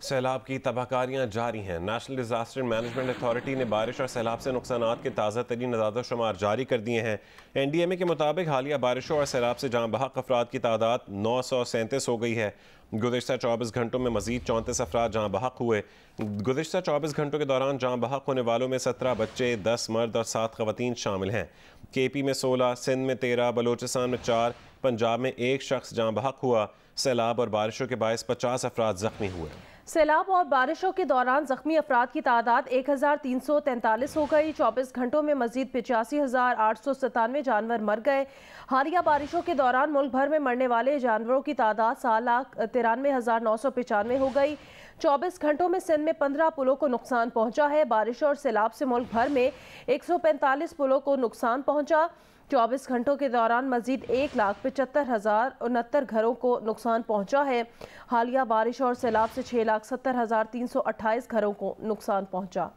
सैलाब की तबाहकारियाँ जारी हैं। नेशनल डिजास्टर मैनेजमेंट अथॉरिटी ने बारिश और सैलाब से नुकसानात के ताज़ा तरीन अदाद-ओ-शुमार जारी कर दिए हैं। NDMA के मुताबिक हालिया बारिशों और सैलाब से जाँ बहक अफराद की तादाद 937 हो गई है। गुज़िश्ता 24 घंटों में मजीद 34 अफराद जाँ बहक हुए। गुज़िश्ता 24 घंटों के दौरान जाँ बहक होने वालों में 17 बच्चे, 10 मर्द और 7 खवातीन शामिल हैं। KP में 16, सिंध में 13, बलोचिस्तान में 4, पंजाब में 1 शख्स जाँ बहक हुआ। सैलाब और बारिशों के बायस 50 अफराद जख्मी हुए। सैलाब और बारिशों के दौरान जख्मी अफराद की तादाद 1343 हो गई। 24 घंटों में मजीद 85,897 जानवर मर गए। हालिया बारिशों के दौरान मुल्क भर में मरने वाले जानवरों की तादाद 7,93,995 हो गई। 24 घंटों में सिंध में 15 पुलों को नुकसान पहुंचा है। बारिश और सैलाब से मुल्क भर में 145 पुलों को नुकसान पहुंचा। 24 घंटों के दौरान मजीद 1,75,069 घरों को नुकसान पहुंचा है। हालिया बारिश और सैलाब से 6,70,328 घरों को नुकसान पहुंचा।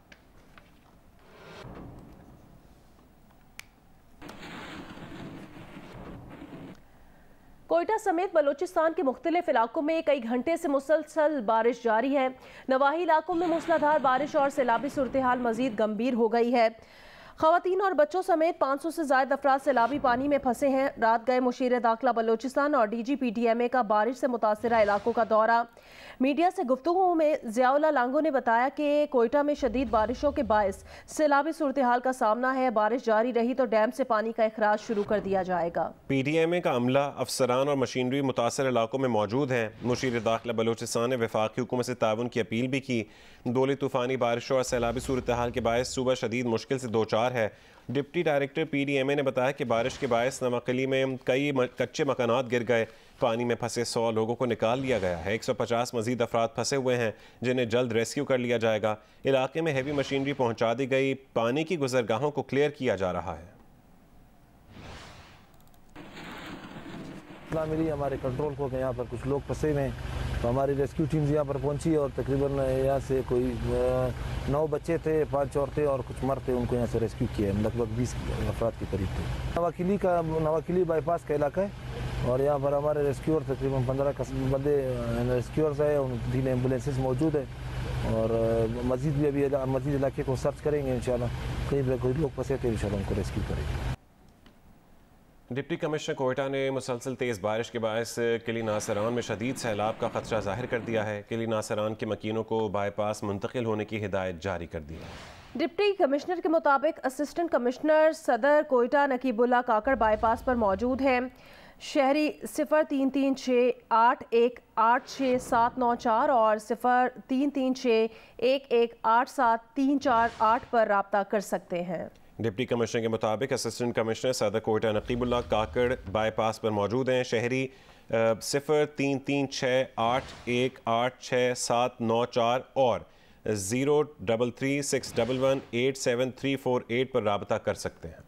कोयटा समेत बलोचिस्तान के मुख्तलिफ इलाकों में कई घंटे से मुसलसल बारिश जारी है। नवाही इलाकों में मूसलाधार बारिश और सैलाबी सूरत हाल मजीद गंभीर हो गई है। खवातीन और बच्चों समेत 500 से ज्यादा अफराद सैलाबी पानी में फंसे हैं। रात गए मुशीर दाखिला बलोचिस्तान और DG PTMA का बारिश से मुतासरा इलाकों का दौरा। मीडिया से गुफ्तगू में ज़ियाउल्लाह लांगो ने बताया कि कोयटा में शदीद बारिशों के बायस सैलाबी सूरत हाल का सामना है। बारिश जारी रही तो डैम से पानी का अखराज शुरू कर दिया जाएगा। PTMA का अमला, अफसरान और मशीनरी मुतासर इलाकों में मौजूद है। मुशीर दाखिला बलोचिस्तान ने वफाकी हुकूमत से ताउन की अपील भी की। दोली तूफ़ानी बारिशों और सैलाबी सूरत हाल के बायस सुबह शदीद मुश्किल से दो चार है। डिप्टी डायरेक्टर PTMA ने बताया कि बारिश के बायस नवाकली में कई कच्चे मकानात गिर गए। पानी में फंसे 100 लोगों को निकाल लिया गया है। 150 मजीद अफराद फंसे हुए हैं जिन्हें जल्द रेस्क्यू कर लिया जाएगा। इलाके में हैवी मशीनरी पहुंचा दी गई। पानी की गुजरगाहों को क्लियर किया जा रहा है। मिली हमारे कंट्रोल को यहाँ पर कुछ लोग फंसे हुए हैं, तो हमारी रेस्क्यू टीम्स यहाँ पर पहुंची और तकरीबन यहाँ से कोई 9 बच्चे थे, 5 औरतें और कुछ मर्द थे, उनको यहाँ से रेस्क्यू किया है। लगभग 20 अफराद के करीब थे। नवाकिली बाईपास का इलाका है और यहाँ पर हमारे रेस्क्यूअर तकरीबन 15 बंदे रेस्क्यूअर्स है, 3 एम्बुलेंसेस मौजूद है और मजीद भी अभी मजीद इलाके को सर्च करेंगे। इंशाल्लाह कहीं पर कोई लोग फंसे तो इंशाल्लाह उनको रेस्क्यू करेंगे। डिप्टी कमिश्नर कोयटा ने मुसलसल तेज़ बारिश के बायस किली नासरान में शदीद सैलाब का खदशा जाहिर कर दिया है। किली नासरान के मकीनों को बाईपास मुंतकिल होने की हिदायत जारी कर दी है। डिप्टी कमिश्नर के मुताबिक असिस्टेंट कमिश्नर सदर कोयटा नकीबुल्ला काकड़ बाईपास पर मौजूद हैं। शहरी 0336818794 और 0336118738 पर रब्ता कर सकते हैं। डिप्टी कमिश्नर के मुताबिक असिस्टेंट कमिश्नर सदर कोयटा नकीबुल्ला काकड़ बाईपास पर मौजूद हैं। शहरी 0336818794 और 0336118738 पर रब्ता कर सकते हैं।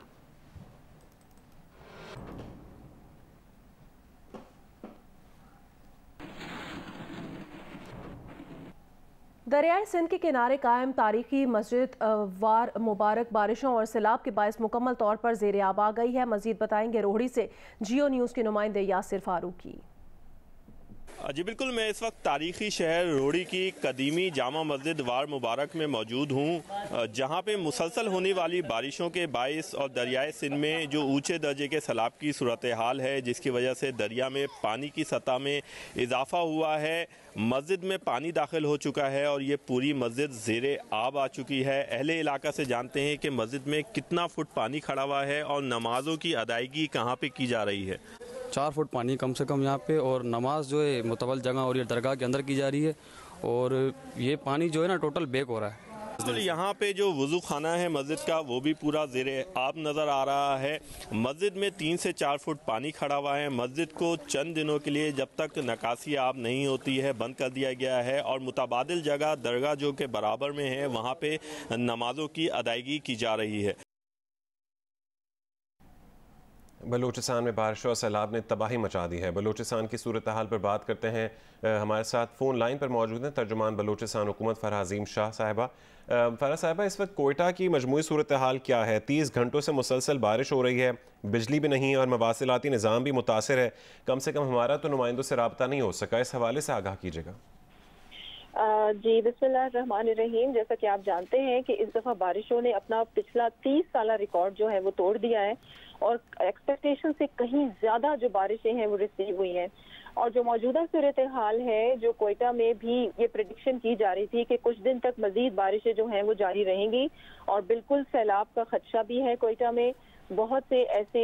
दरियाए सिंध के किनारे कायम तारीखी मस्जिद वार मुबारक बारिशों और सैलाब के बायस मुकम्मल तौर पर ज़ेर आब आ गई है। मजीद बताएंगे रोहड़ी से जियो न्यूज़ के नुमाइंदे यासिर फारूकी। जी बिल्कुल, मैं इस वक्त तारीखी शहर रोहड़ी की कदीमी जामा मस्जिद वार मुबारक में मौजूद हूँ, जहाँ पे मुसलसल होने वाली बारिशों के बायस और दरियाए सिंध में जो ऊंचे दर्जे के सैलाब की सूरत हाल है, जिसकी वजह से दरिया में पानी की सतह में इजाफा हुआ है। मस्जिद में पानी दाखिल हो चुका है और ये पूरी मस्जिद ज़ेरे आब आ चुकी है। अहले इलाका से जानते हैं कि मस्जिद में कितना फुट पानी खड़ा हुआ है और नमाज़ों की अदायगी कहाँ पे की जा रही है। 4 फुट पानी कम से कम यहाँ पे, और नमाज जो है मुतवल जगह और ये दरगाह के अंदर की जा रही है और ये पानी जो है ना टोटल बेक हो रहा है। यहाँ पे जो वज़ू खाना है मस्जिद का वो भी पूरा ज़ेरे आब नज़र आ रहा है। मस्जिद में 3 से 4 फुट पानी खड़ा हुआ है। मस्जिद को चंद दिनों के लिए जब तक नकासी आब नहीं होती है बंद कर दिया गया है और मुतबादिल जगह दरगाह जो के बराबर में है वहाँ पे नमाजों की अदायगी की जा रही है। बलूचिस्तान में बारिश और सैलाब ने तबाही मचा दी है। बलूचिस्तान की सूरत हाल पर बात करते हैं। हमारे साथ फ़ोन लाइन पर मौजूद हैं तर्जुमान बलूचिस्तान हुकूमत फ़रह अज़ीम शाह साहिबा। फ़रह साहिबा, इस वक्त कोयटा की मजमूई सूरत हाल क्या है? 30 घंटों से मुसलसल बारिश हो रही है, बिजली भी नहीं और मवासिलाती निज़ाम भी मुतासर है। कम से कम हमारा तो नुमाइंदों से रब्ता नहीं हो सका, इस हवाले से आगाह कीजिएगा। जी बिस्मिल्लाहिर्रहमानिर्रहीम। जैसा कि आप जानते हैं कि इस दफ़ा बारिशों ने अपना पिछला 30 साल रिकॉर्ड जो है वो तोड़ दिया है और एक्सपेक्टेशन से कहीं ज़्यादा जो बारिशें हैं वो रिसीव हुई हैं। और जो मौजूदा सूरत हाल है, जो कोयटा में भी ये प्रेडिक्शन की जा रही थी कि कुछ दिन तक मजीद बारिशें जो हैं वो जारी रहेंगी और बिल्कुल सैलाब का खदशा भी है कोयटा में। बहुत से ऐसे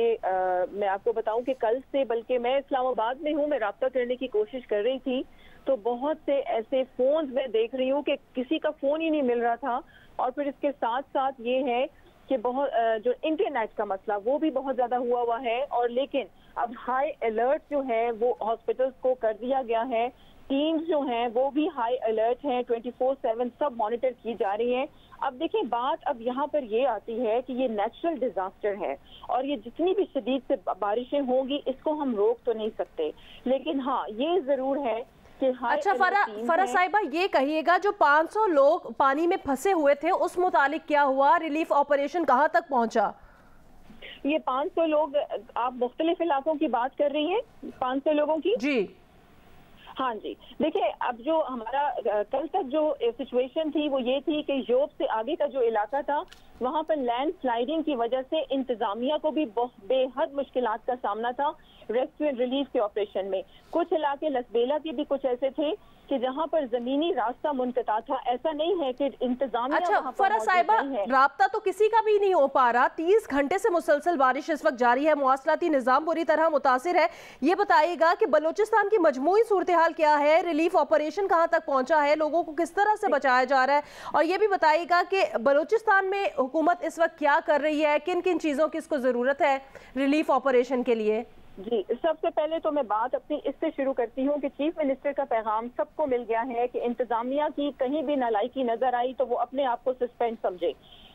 मैं आपको बताऊं कि कल से, बल्कि मैं इस्लामाबाद में हूं, मैं राब्ता करने की कोशिश कर रही थी तो बहुत से ऐसे फोन मैं देख रही हूँ कि किसी का फोन ही नहीं मिल रहा था। और फिर इसके साथ साथ ये है कि बहुत जो इंटरनेट का मसला वो भी बहुत ज्यादा हुआ है। और लेकिन अब हाई अलर्ट जो है वो हॉस्पिटल्स को कर दिया गया है। टीम्स जो हैं वो भी हाई अलर्ट हैं, 24/7 सब मॉनिटर की जा रही हैं। अब देखिए, बात अब यहाँ पर ये आती है कि ये नेचुरल डिजास्टर है और ये जितनी भी शदीद से बारिशें होंगी इसको हम रोक तो नहीं सकते, लेकिन हाँ ये जरूर है कि अच्छा फरा साहिबा, ये कहिएगा जो 500 लोग पानी में फंसे हुए थे उस मुतालिक क्या हुआ? रिलीफ ऑपरेशन कहाँ तक पहुँचा? ये 500 लोग, आप मुख्तलिफ इलाकों की बात कर रही हैं, 500 लोगों की? जी हाँ जी। देखिए, अब जो हमारा कल तक जो सिचुएशन थी वो ये थी कि योब से आगे का जो इलाका था वहाँ पर लैंड स्लाइडिंग की वजह से इंतजामिया को भी बेहद मुश्किलात का सामना था रेस्क्यू एंड रिलीफ के ऑपरेशन में। कुछ इलाके लसबेला के भी कुछ ऐसे थे कि जहाँ पर जमीनी रास्ता मुनक़ता था। ऐसा नहीं है कि इंतजामिया। अच्छा फरा साहिबा, राब्ता तो किसी का भी नहीं हो पा रहा। 30 घंटे से मुसलसल बारिश इस वक्त जारी है, मवासलाती निज़ाम बुरी तरह मुतासिर है। ये बताइएगा कि बलूचिस्तान की मजमूई सूरत हाल क्या है, रिलीफ ऑपरेशन कहाँ तक पहुँचा है, लोगों को किस तरह से बचाया जा रहा है, और ये भी बताइएगा कि बलूचिस्तान में हुकूमत इस वक्त क्या कर रही है, किन किन चीज़ों की इसको ज़रूरत है रिलीफ ऑपरेशन के लिए। जी, सबसे पहले तो मैं बात अपनी इससे शुरू करती हूँ कि चीफ मिनिस्टर का पैगाम सबको मिल गया है कि इंतजामिया की कहीं भी नालायकी नजर आई तो वो अपने आप को सस्पेंड समझे।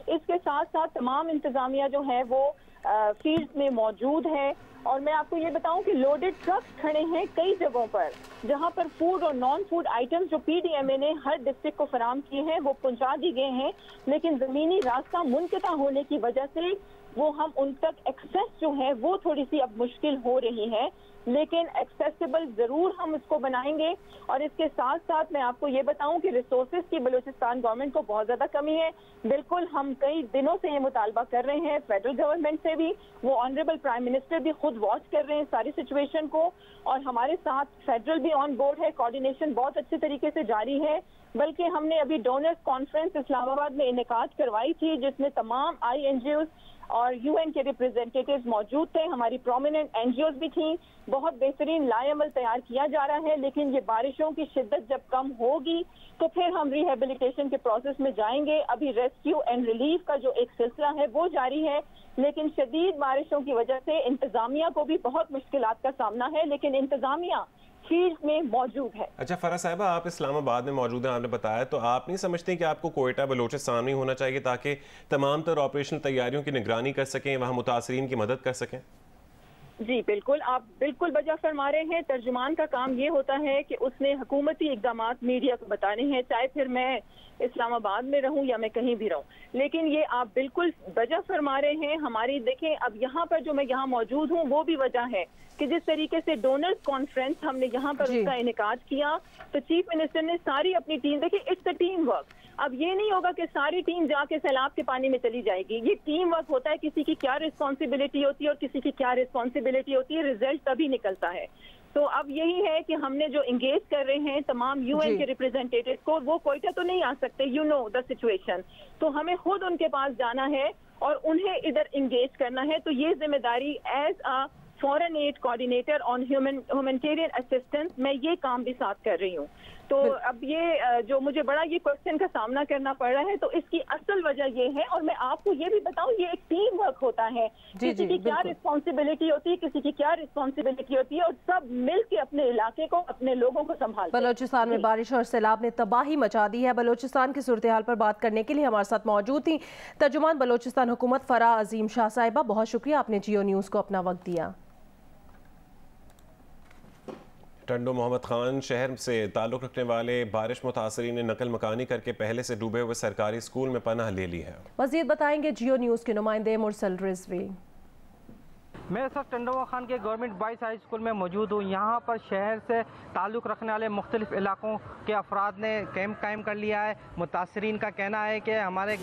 इसके साथ साथ तमाम इंतजामिया जो है वो फील्ड में मौजूद है। और मैं आपको ये बताऊं कि लोडेड ट्रक्स खड़े हैं कई जगहों पर, जहां पर फूड और नॉन फूड आइटम्स जो PDMA ने हर डिस्ट्रिक्ट को फराहम किए हैं वो पहुंचा दी गए हैं, लेकिन जमीनी रास्ता मुनक़ता होने की वजह से वो हम उन तक एक्सेस जो है वो थोड़ी सी अब मुश्किल हो रही है, लेकिन एक्सेसिबल जरूर हम इसको बनाएंगे। और इसके साथ साथ मैं आपको ये बताऊं कि रिसोर्सेज की बलूचिस्तान गवर्नमेंट को बहुत ज्यादा कमी है। बिल्कुल, हम कई दिनों से ये मुतालबा कर रहे हैं फेडरल गवर्नमेंट से भी, वो ऑनरेबल प्राइम मिनिस्टर भी खुद वॉच कर रहे हैं सारी सिचुएशन को, और हमारे साथ फेडरल भी ऑन बोर्ड है। कोऑर्डिनेशन बहुत अच्छे तरीके से जारी है, बल्कि हमने अभी डोनर्स कॉन्फ्रेंस इस्लामाबाद में इनेकाद करवाई थी जिसमें तमाम INGOs और UN के रिप्रेजेंटेटिव्स मौजूद थे, हमारी प्रोमिनेंट NGOs भी थी। बहुत बेहतरीन लाएअमल तैयार किया जा रहा है, लेकिन ये बारिशों की शिद्दत जब कम होगी तो फिर हम रिहेबिलिटेशन के प्रोसेस में जाएंगे। अभी रेस्क्यू एंड रिलीफ का जो एक सिलसिला है वो जारी है, लेकिन शदीद बारिशों की वजह से इंतजामिया को भी बहुत मुश्किलात का सामना है, लेकिन इंतजामिया फील्ड में मौजूद है। अच्छा फरा साहिबा, आप इस्लामाबाद में मौजूद हैं, आपने बताया, तो आप नहीं समझते कि आपको कोयटा बलूचिस्तान में होना चाहिए ताकि तमाम तर ऑपरेशनल तैयारियों की निगरानी कर सकें, वहाँ मुतासरीन की मदद कर सकें? जी बिल्कुल, आप बिल्कुल वजह फरमा रहे हैं। तर्जुमान का काम ये होता है कि उसने हुकूमती इक़दामात मीडिया को बताने हैं, चाहे फिर मैं इस्लामाबाद में रहूं या मैं कहीं भी रहूं। लेकिन ये आप बिल्कुल वजह फरमा रहे हैं हमारी। देखें, अब यहाँ पर जो मैं यहाँ मौजूद हूँ वो भी वजह है कि जिस तरीके से डोनर्स कॉन्फ्रेंस हमने यहाँ पर उसका इनेकाद किया तो चीफ मिनिस्टर ने सारी अपनी टीम, देखिए इट्स अ टीम वर्क। अब ये नहीं होगा कि सारी टीम जाके सैलाब के पानी में चली जाएगी, ये टीम वर्क होता है। किसी की क्या रिस्पॉन्सिबिलिटी होती है और किसी की क्या रिस्पॉन्सिबिलिटी होती है, रिजल्ट तभी निकलता है। तो अब यही है कि हमने जो इंगेज कर रहे हैं तमाम UN के रिप्रेजेंटेटिव को, वो कोयटा तो नहीं आ सकते, यू नो द सिचुएशन, तो हमें खुद उनके पास जाना है और उन्हें इधर इंगेज करना है। तो ये जिम्मेदारी as a foreign aid coordinator on humanitarian assistance मैं ये काम भी साथ कर रही हूँ। तो अब ये जो मुझे बड़ा ये क्वेश्चन का सामना करना पड़ रहा है, तो इसकी असल वजह ये है। और मैं आपको ये भी बताऊं, ये एक टीम वर्क होता है, किसी की क्या रिस्पॉन्सिबिलिटी होती है, किसी की क्या रिस्पॉन्सिबिलिटी होती है, और सब मिल के अपने इलाके को, अपने लोगों को संभालते हैं। बलूचिस्तान में बारिश और सैलाब ने तबाही मचा दी है। बलूचिस्तान की सूरत हाल पर बात करने के लिए हमारे साथ मौजूद थी तर्जुमान बलूचिस्तान हुकूमत फरा अजीम शाह साहिबा। बहुत शुक्रिया, आपने जियो न्यूज़ को अपना वक्त दिया। टंडो मोहम्मद खान शहर से ताल्लुक़ रखने वाले बारिश मुतासरीन ने नकल मकानी करके पहले से डूबे हुए सरकारी स्कूल में पनाह ले ली है। मज़ीद बताएंगे जियो न्यूज़ के नुमाइंदे मुरसल रिजवी। मैं इस वक्त टंडोवा खान के गवर्नमेंट बॉयज़ हाई स्कूल में मौजूद हूँ। यहाँ पर शहर से ताल्लुक़ रखने वाले मुख्तलिफ़ इलाकों के अफराद ने कैंप कायम कर लिया है। मुतासरीन का कहना है कि हमारे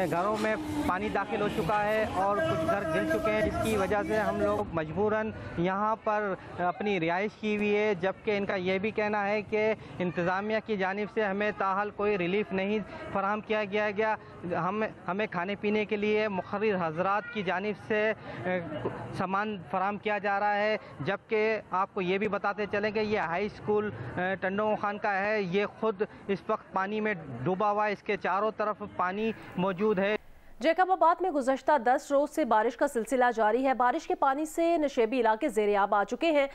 घरों में पानी दाखिल हो चुका है और कुछ घर गिर चुके हैं, जिसकी वजह से हम लोग मजबूरन यहाँ पर अपनी रिहाइश की हुई है। जबकि इनका यह भी कहना है कि इंतज़ामिया की जानिब से हमें ताहाल कोई रिलीफ नहीं फराहम किया गया। हमें खाने पीने के लिए मुखर्रिर हजरात की जानिब से सामान फराहम किया जा रहा है। जबकि आपको ये भी बताते चलें कि ये हाई स्कूल टंडोवा खान का है, ये खुद इस वक्त पानी में डूबा हुआ है, इसके चारों तरफ पानी मौजूद है। जैकबाबाद में गुज़श्ता 10 रोज से बारिश का सिलसिला जारी है। बारिश के पानी से नशेबी इलाके ज़ेर-ए-आब आ चुके हैं।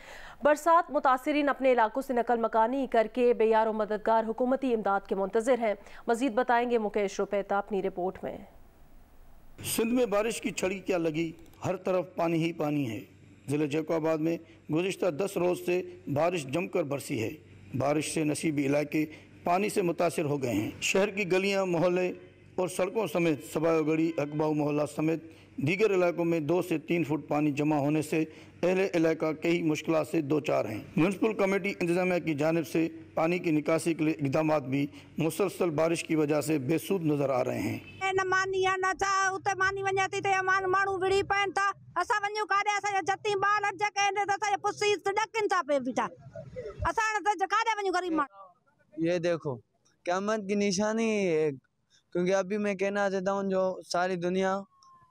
बरसात मुतासिरीन अपने इलाकों से नकल मकानी करके बेयार और मददगार हुकूमती इमदाद के मुंतज़िर हैं। मज़ीद बताएंगे मुकेश रुपैता अपनी रिपोर्ट में। सिंध में बारिश की छड़ी क्या लगी, हर तरफ पानी ही पानी है। ज़िले जैकबाबाद में गुज़िश्ता 10 रोज़ से बारिश जमकर बरसी है। बारिश से नसीबी इलाके पानी से मुतासिर हो गए हैं। शहर की गलियां, मोहल्ले और सड़कों समेत सबायोगढ़ी, अकबाऊ मोहल्ला समेत दीगर इलाकों में 2 से 3 फुट पानी जमा होने से अहले इलाका कई मुश्किलात से दो चार हैं। म्यूनसिपल कमेटी इंतजामिया की जानिब से पानी की निकासी के लिए इक़दाम भी मुसलसल बारिश की वजह से बेसूद नजर आ रहे हैं। न मानी न चा उते मानी वञाती ते माण्हू विड़ी पवनि था। असां वञूं काॾे, असांजा जती ॿार अॼ कहिड़े त असांजा पुसी ॾकनि था पे बीठा। असां त काॾे वञूं गरीब माण्हू। ये देखो क़यामत की निशानी है, क्योंकि अभी मैं कहना चाहता हूँ जो सारी दुनिया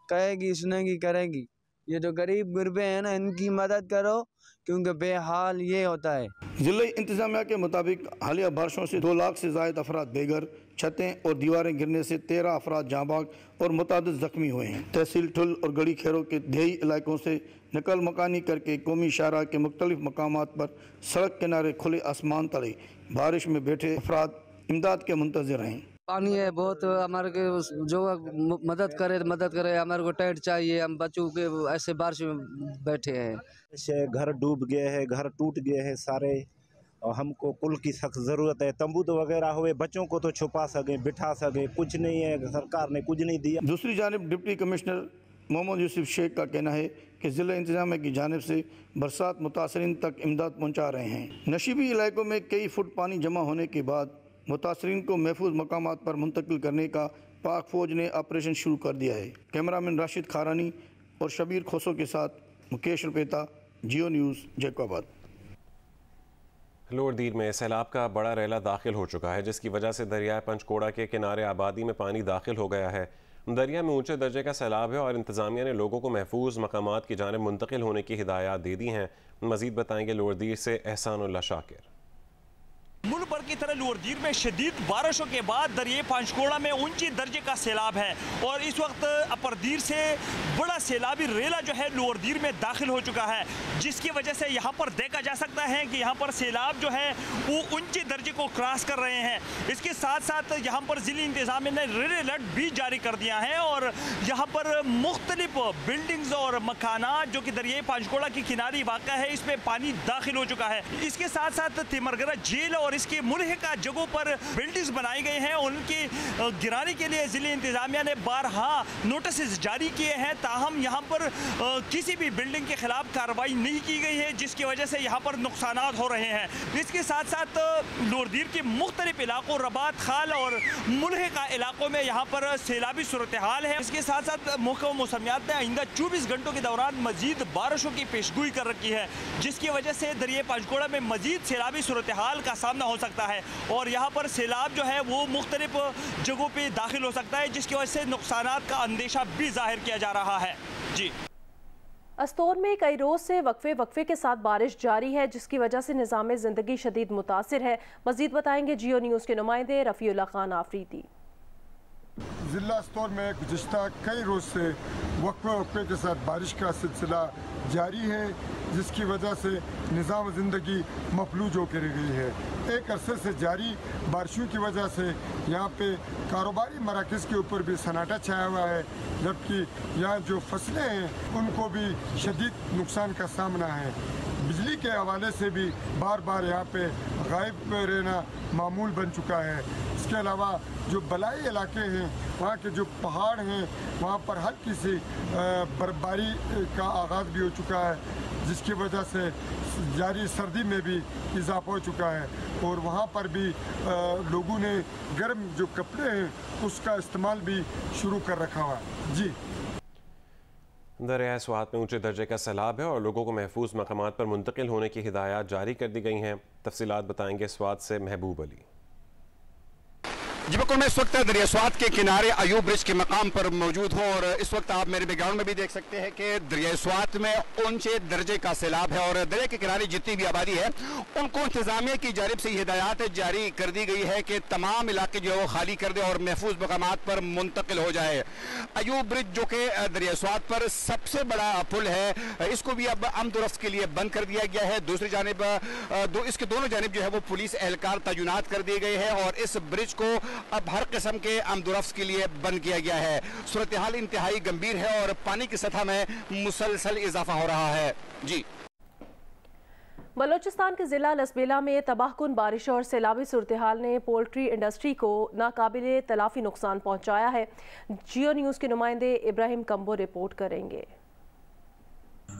कहेगी सुनेगी करेगी, ये जो गरीब गुरबे हैं ना, इनकी मदद करो, क्योंकि बेहाल ये होता है। ज़िले इंतजामिया के मुताबिक हालिया बारिशों से 2 लाख से ज़ायद अफराद बेघर, छतें और दीवारें गिरने से 13 अफराद जाँबाग और मुतादिद जख्मी हुए हैं। तहसील ठुल और गड़ी खैरों के देही इलाकों से नकल मकानी करके कौमी शाहरा के मुख्तलिफ मकामात पर सड़क किनारे खुले आसमान तले बारिश में बैठे अफराद इमदाद के मुंतज़िर हैं। पानी है बहुत, हमारे के जो मदद करे, हमारे को टेंट चाहिए, हम बच्चों के ऐसे बारिश में बैठे हैं। ऐसे घर डूब गए हैं, घर टूट गए हैं सारे, और हमको कुल की सख्त ज़रूरत है। तंबूत वगैरह हुए, बच्चों को तो छुपा सके, बिठा सके, कुछ नहीं है, सरकार ने कुछ नहीं दिया। दूसरी जानिब डिप्टी कमिश्नर मोहम्मद यूसुफ शेख का कहना है कि ज़िला इंतजामिया की जानिब से बरसात मुतासरीन तक इमदाद पहुँचा रहे हैं। नशीबी इलाकों में कई फुट पानी जमा होने के बाद मुतासरीन को महफूज मकामात पर मुंतकिल करने का पाक फ़ौज ने ऑपरेशन शुरू कर दिया है। कैमरामैन राशिद खारानी और शबीर खोसो के साथ मुकेश रुपैता, जियो न्यूज़, जैकबाबाद। लोअर दीर में सैलाब का बड़ा रैला दाखिल हो चुका है, जिसकी वजह से दरिया पंचकोड़ा के किनारे आबादी में पानी दाखिल हो गया है। दरिया में ऊंचे दर्जे का सैलाब है और इंतजामिया ने लोगों को महफूज मकामात की जानिब मुंतकिल होने की हिदायत दे दी हैं। मज़ीद बताएंगे लोअर दीर से एहसानुल्लाह शाकिर। मुल्क भर की तरह लोअर दीर में शदीद बारिशों के बाद दरिया पंचकोड़ा में ऊंची दर्जे का सैलाब है और इस वक्त अपर दीर से बड़ा सैलाबी रेला जो है लोअर दीर में दाखिल हो चुका है, जिसकी वजह से यहाँ पर देखा जा सकता है कि यहाँ पर सैलाब जो है वो ऊंची दर्जे को क्रॉस कर रहे हैं। इसके साथ साथ यहाँ पर जिला इंतजामिया ने रेड अलर्ट भी जारी कर दिया है और यहाँ पर मुख्तलिफ बिल्डिंग्स और मकानात जो कि दरिया पंचकोड़ा के किनारे वाक़ा है, इसमें पानी दाखिल हो चुका है। इसके साथ साथ तिमरगरा जेल और इसके मुल्हिका जगहों पर बिल्डिंग्स बनाई गई हैं, उनकी गिराने के लिए जिले इंतजामिया ने बारहा नोटिस जारी किए हैं, ताहम यहाँ पर किसी भी बिल्डिंग के खिलाफ कार्रवाई नहीं की गई है, जिसकी वजह से यहाँ पर नुकसान हो रहे हैं। इसके साथ साथ लोअर दीर के मुख्तलिफ इलाकों रबात खाल और मुल्हिका इलाकों में यहाँ पर सैलाबी सूरत हाल है। इसके साथ साथ महकमा मौसमियात ने आइंदा 24 घंटों के दौरान मजीद बारिशों की पेशगोई कर रखी है, जिसकी वजह से दरिया पंचकोड़ा में मजीद सैलाबी सूरत हाल का सामना हो सकता है और यहाँ पर सैलाब जो है वो मुख्तलिफ जगहों पे दाखिल हो सकता है, जिसकी वजह से नुकसानात का अंदेशा भी जाहिर किया जा रहा है। जी, अस्तौर में कई रोज से वक्फे के साथ बारिश जारी है, जिसकी वजह से निज़ाम ज़िंदगी शदीद मुतासिर है। मज़ीद बताएंगे जियो न्यूज़ के नुमाइंदे रफ़ीउल्लाह खान आफरीदी। ज़िला अस्तौर में गुज़िश्ता कई रोज़ से वक्फे के साथ बारिश का सिलसिला जारी है, जिसकी वजह से निज़ाम ज़िंदगी मफलूज होकर गई है। एक अरसे से जारी बारिशों की वजह से यहाँ पे कारोबारी मराकज़ के ऊपर भी सन्नाटा छाया हुआ है, जबकि यहाँ जो फसलें हैं उनको भी शदीद नुकसान का सामना है। बिजली के हवाले से भी बार बार यहाँ पे गायब रहना मामूल बन चुका है। इसके अलावा जो बलाई इलाके हैं, वहाँ के जो पहाड़ हैं, वहाँ पर हल्की सी बर्फबारी का आगाज़ भी हो चुका है, जिसकी वजह से जारी सर्दी में भी इजाफा हो चुका है और वहाँ पर भी लोगों ने गर्म जो कपड़े हैं उसका इस्तेमाल भी शुरू कर रखा हुआ है। जी, दरियाए स्वात में ऊंचे दर्जे का सैलाब है और लोगों को महफूज मकामात पर मुंतकिल होने की हिदायत जारी कर दी गई हैं। तफसीलात बताएंगे स्वात से महबूब अली। जी बिल्कुल, मैं इस वक्त दरिया स्वात के किनारे अयूब ब्रिज के मकाम पर मौजूद हूँ और इस वक्त आप मेरे बैकग्राउंड में भी देख सकते हैं कि दरिया स्वात में ऊंचे दर्जे का सैलाब है और दरिया के किनारे जितनी भी आबादी है उनको इंतजामिया की जानिब से हिदायत जारी कर दी गई है कि तमाम इलाके जो है वो खाली कर दे और महफूज मकामात पर मुंतकिल हो जाए। अयूब ब्रिज जो कि दरिया स्वात पर सबसे बड़ा पुल है, इसको भी अब आमदोरफ्त के लिए बंद कर दिया गया है। दूसरी जानिब इसके दोनों जानिब जो है वो पुलिस एहलकार तैनात कर दिए गए हैं और इस ब्रिज को अब हर किस्म के आमदोरफ्त के लिए बंद किया गया है। सूरत हाल इंतहाई गंभीर है और पानी की सतह में मुसलसल इजाफा हो रहा है। जी, बलोचिस्तान के जिला लसबेला में तबाहकुन बारिश और सैलाबी सूरत हाल ने पोल्ट्री इंडस्ट्री को नाकाबिले तलाफी नुकसान पहुंचाया है। जियो न्यूज़ के नुमाइंदे इब्राहिम कम्बो रिपोर्ट करेंगे।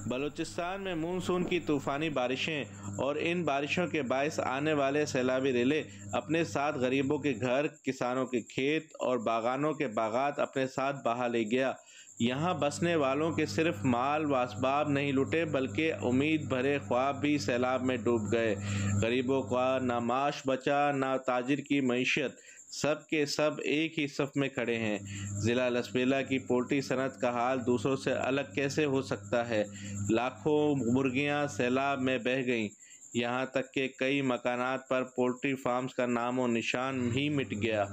बलूचिस्तान में मानसून की तूफ़ानी बारिशें और इन बारिशों के बायस आने वाले सैलाबी रेले अपने साथ गरीबों के घर, किसानों के खेत और बागानों के बागात अपने साथ बहा ले गया। यहाँ बसने वालों के सिर्फ माल व असबाब नहीं लुटे बल्कि उम्मीद भरे ख्वाब भी सैलाब में डूब गए। गरीबों का ना माश बचा, ना ताजिर की मईशत, सब के सब एक ही सफ में खड़े हैं। ज़िला लसबेला की पोल्ट्री सनत का हाल दूसरों से अलग कैसे हो सकता है। लाखों मुर्गियां सैलाब में बह गईं, यहाँ तक कि कई मकानात पर पोल्ट्री फार्म्स का नामो निशान ही मिट गया।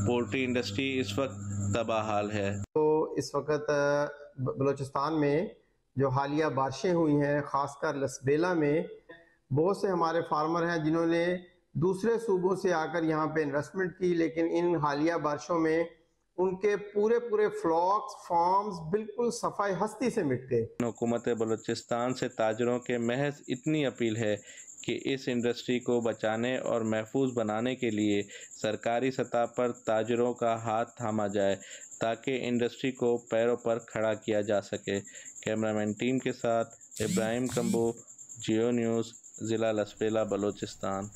पोल्ट्री इंडस्ट्री इस वक्त तबाहाल है। तो इस वक्त बलूचिस्तान में जो हालिया बारिशें हुई हैं, ख़ासकर लसबेला में बहुत से हमारे फार्मर हैं जिन्होंने दूसरे सूबों से आकर यहाँ पे इन्वेस्टमेंट की, लेकिन इन हालिया बारिशों में उनके पूरे फ्लॉक्स फार्म्स बिल्कुल सफाई हस्ती से मिट गए। हुकूमत बलूचिस्तान से ताजरों के महज इतनी अपील है कि इस इंडस्ट्री को बचाने और महफूज बनाने के लिए सरकारी सतह पर ताजरों का हाथ थामा जाए ताकि इंडस्ट्री को पैरों पर खड़ा किया जा सके। कैमरामैन टीम के साथ इब्राहिम कम्बो, जियो न्यूज़, ज़िला लसबेला, बलूचिस्तान।